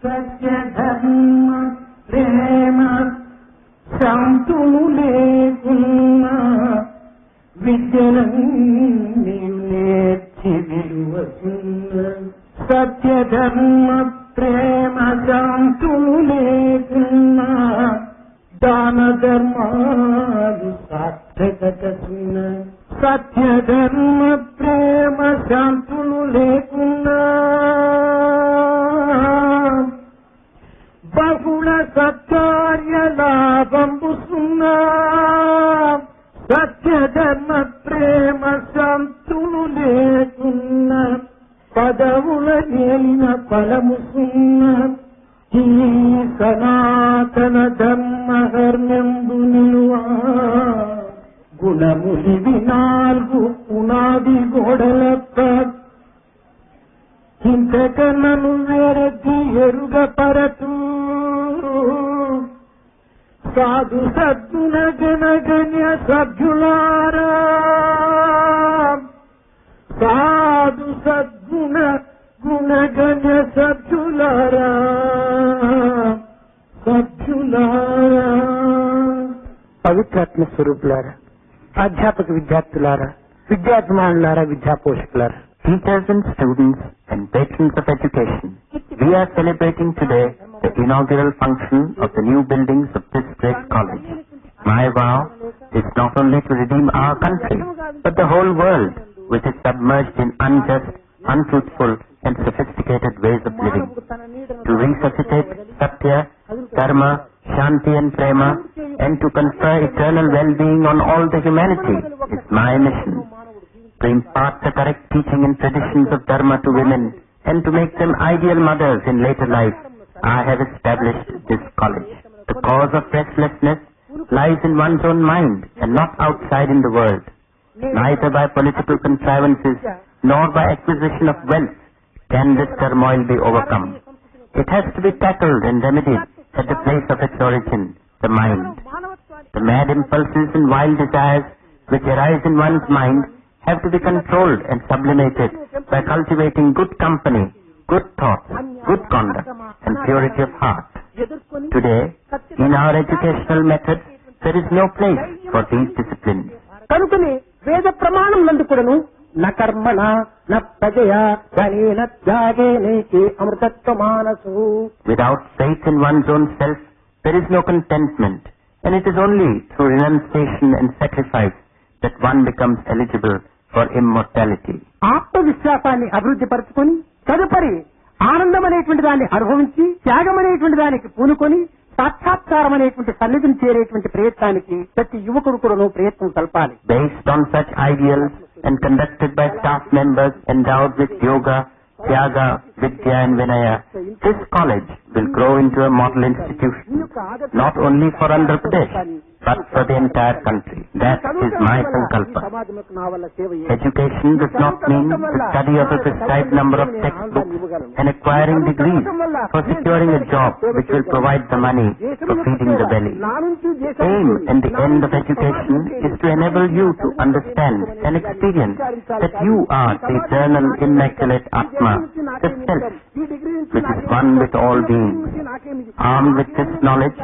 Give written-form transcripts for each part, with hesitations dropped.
Sathya Dharma Prema Shantulu Lekunna Vidyalanni Nechi Viluvasunna Sathya Dharma Prema Shantulu Lekunna Dana Dharmalu Sathya Sathya Dharma Prema Shantulu Lekunna Bahula Satkarya Labambu Sunna Sathya Dharma Prema Shantulu Lekunna Padavula Elina Palamu Sunna Hi Sanatana Dhamma Harnendu Niluva Gunamuli Vinalgu Unadi Godalappa Hintakananu Verati Eruga Paratu Sadhu Sadguna Ganaganya Sabjulara Sadhu Sadguna Gunaganya Sabjulara పవిత్రాత్మ స్వరూపులారా, అధ్యాపక విద్యార్థులారా, విద్యాభిమానులారా, విద్యాపోషకులారా, teachers and students and patrons of education, we are celebrating today the inaugural function of the new buildings of this great college. My vow is not only to redeem our country, but the whole world, which is submerged in unjust, untruthful and sophisticated ways of living. To resuscitate Satya, Dharma, Shanti and Prema, and to confer eternal well-being on all the humanity is my mission. To impart the correct teaching and traditions of Dharma to women and to make them ideal mothers in later life, I have established this college. The cause of restlessness lies in one's own mind and not outside in the world. Neither by political contrivances nor by acquisition of wealth can this turmoil be overcome. It has to be tackled and remedied at the place of its origin, the mind. The mad impulses and wild desires which arise in one's mind have to be controlled and sublimated by cultivating good company, good thoughts, good conduct, and purity of heart. Today, in our educational methods, there is no place for these disciplines. కనుకనే వేద ప్రమాణం నందు కూడాను న కర్మణ న ప్రజయా ధనేన త్యాగేనేకి అమృతత్వ మానసు. Without faith in one's own self, there is no contentment, and it is only through renunciation and sacrifice that one becomes eligible for immortality. ఆత్మవిశ్వాసాన్ని అభివృద్ధి పరచుకొని తదుపరి ఆనందం అనేటువంటి దాన్ని అనుభవించి త్యాగం అనేటువంటి దానికి పూనుకొని సాక్షాత్కారం అనేటువంటి సన్నిధిని చేరేటువంటి ప్రయత్నానికి ప్రతి యువకుడు కూడా ప్రయత్నం కల్పాలి. Based on such ideals and conducted by staff members endowed with yoga, Tyaga, Vidya and Vinaya, this college will grow into a model institution, not only for Andhra Pradesh, but for the entire country. That is my sankalpa. Education does not mean the study of a prescribed number of textbooks and acquiring degrees for securing a job which will provide the money for feeding the belly. Aim and the end of education is to enable you to understand and experience that you are the eternal immaculate Atma, the Self, which is one with all beings. Armed with this knowledge,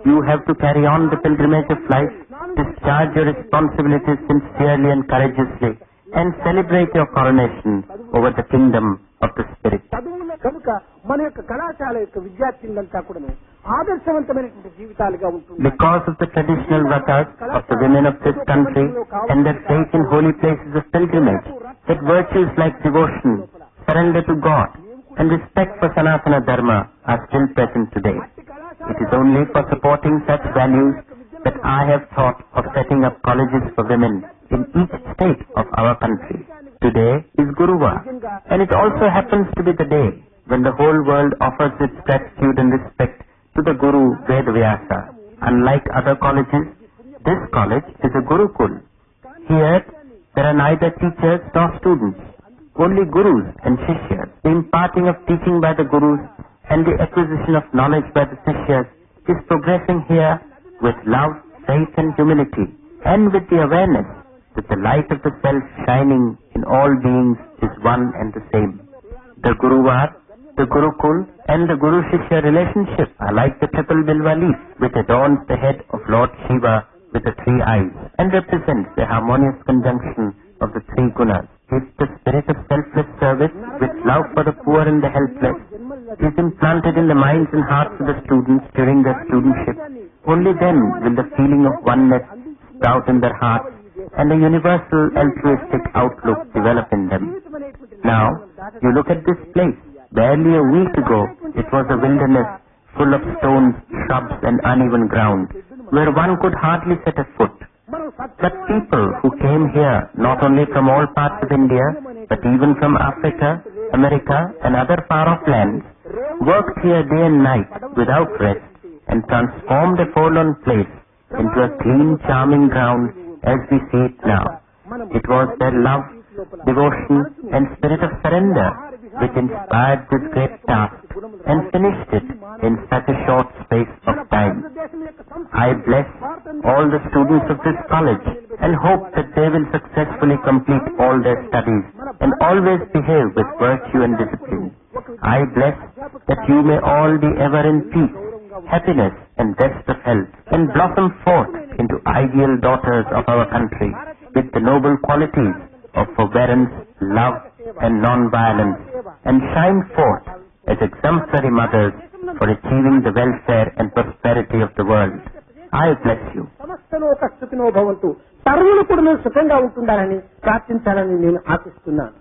you have to carry on the pilgrimage of life, discharge your responsibilities sincerely and courageously, and celebrate your coronation over the kingdom of the Spirit. కనుక మన యొక్క కళాశాల యొక్క విద్యార్థులంతా కూడా ఆదర్శవంతమైనటువంటి జీవితాలుగా ఉంటుంది. Because of the traditional vratas of the women of this country and their faith in holy places of pilgrimage, that virtues like devotion, surrender to God, and respect for Sanatana Dharma are still present today. It is only for supporting such values that I have thought of setting up colleges for women in each state of our country. Today is Guruvar, and it also happens to be the day when the whole world offers its gratitude and respect to the Guru Vedavyasa. Unlike other colleges, this college is a Gurukul. Here, there are neither teachers nor students, only Gurus and Shishyas. The imparting of teaching by the Gurus and the acquisition of knowledge by the Sishyas is progressing here with love, faith and humility, and with the awareness that the light of the Self shining in all beings is one and the same. The Guruvar, The Gurukul and the Guru-Shishya relationship are like the triple bilva leaf which adorns the head of Lord Shiva with the 3 eyes and represents the harmonious conjunction of the 3 gunas. If the spirit of selfless service with love for the poor and the helpless is implanted in the minds and hearts of the students during their studentship, only then will the feeling of oneness sprout in their hearts and a universal altruistic outlook develop in them. Now, you look at this place. Barely a week ago, it was a wilderness full of stones, shrubs and uneven ground, where one could hardly set a foot. But people who came here, not only from all parts of India, but even from Africa, America and other far-off lands, worked here day and night without rest and transformed a forlorn place into a clean, charming ground as we see it now. It was their love, devotion and spirit of surrender which inspired this great task and finished it in such a short space of time. I bless all the students of this college and hope that they will successfully complete all their studies and always behave with virtue and discipline. I bless that you may all be ever in peace, happiness and best of health and blossom forth into ideal daughters of our country with the noble qualities of forbearance, love and non-violence, and shine forth as exemplary mothers for achieving the welfare and prosperity of the world. I bless you. సర్వులు కూడా సుఖంగా ఉంటుండాలని ప్రార్థించాలని నేను ఆశిస్తున్నాను.